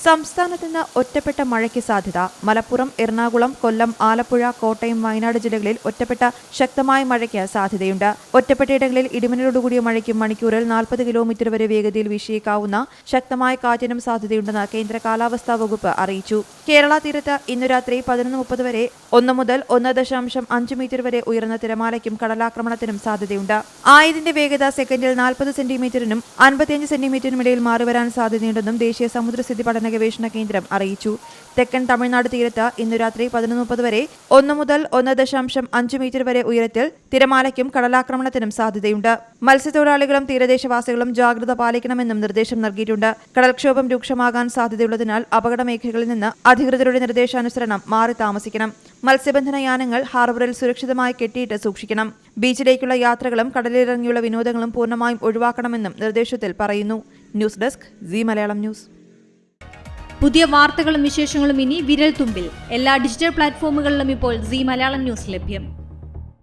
സംസ്ഥാനത്ത് നിന്ന് ഒറ്റപ്പെട്ട മഴയ്ക്ക് സാധ്യത. മലപ്പുറം, എറണാകുളം, കൊല്ലം, ആലപ്പുഴ, കോട്ടയം, വയനാട് ജില്ലകളിൽ ഒറ്റപ്പെട്ട ശക്തമായ മഴയ്ക്ക് സാധ്യതയുണ്ട്. ഒറ്റപ്പെട്ടയിടങ്ങളിൽ ഇടിമിന്നലോടുകൂടിയ മഴയ്ക്കും മണിക്കൂറിൽ 40 കിലോമീറ്റർ വരെ വേഗതയിൽ വീശിയേക്കാവുന്ന ശക്തമായ കാറ്റിനും സാധ്യതയുണ്ടെന്ന് കേന്ദ്ര കാലാവസ്ഥാ വകുപ്പ് അറിയിച്ചു. കേരള തീരത്ത് ഇന്നു രാത്രി 11:30 വരെ 1 മുതൽ 1.5 മീറ്റർ വരെ ഉയർന്ന തിരമാലയ്ക്കും കടലാക്രമണത്തിനും സാധ്യതയുണ്ട്. ആയതിന്റെ വേഗത സെക്കൻഡിൽ 40 സെന്റിമീറ്ററിനും 55 സെന്റിമീറ്ററിനും ഇടയിൽ മാറിവരാൻ സാധ്യതയുണ്ടെന്നും ദേശീയ സമുദ്രസ്ഥിതി പഠന ഗവേഷണ കേന്ദ്രം അറിയിച്ചു. തെക്കൻ തമിഴ്നാട് തീരത്ത് ഇന്നു രാത്രി 11:30 വരെ 1 മുതൽ 1.5 മീറ്റർ വരെ ഉയരത്തിൽ തിരമാലയ്ക്കും കടലാക്രമണത്തിനും സാധ്യതയുണ്ട്. മത്സ്യത്തൊഴിലാളികളും തീരദേശവാസികളും ജാഗ്രത പാലിക്കണമെന്നും നിർദ്ദേശം നൽകിയിട്ടുണ്ട്. കടൽക്ഷോഭം രൂക്ഷമാകാൻ സാധ്യതയുള്ളതിനാൽ അപകട മേഖലകളിൽ നിന്ന് അധികൃതരുടെ നിർദ്ദേശാനുസരണം മാറി താമസിക്കണം. മത്സ്യബന്ധന യാനങ്ങൾ ഹാർബറിൽ സുരക്ഷിതമായി കെട്ടിയിട്ട് സൂക്ഷിക്കണം. ബീച്ചിലേക്കുള്ള യാത്രകളും കടലിലിറങ്ങിയുള്ള വിനോദങ്ങളും പൂർണ്ണമായും ഒഴിവാക്കണമെന്നും നിർദ്ദേശത്തിൽ പറയുന്നു. News desk Zee Malayalam news. പുതിയ വാർത്തകളും വിശേഷങ്ങളും ഇനി വിരൽ തുമ്പിൽ. എല്ലാ ഡിജിറ്റൽ പ്ലാറ്റ്ഫോമുകളിലും ഇപ്പോൾ സീ മലയാളം ന്യൂസ് ലഭ്യം.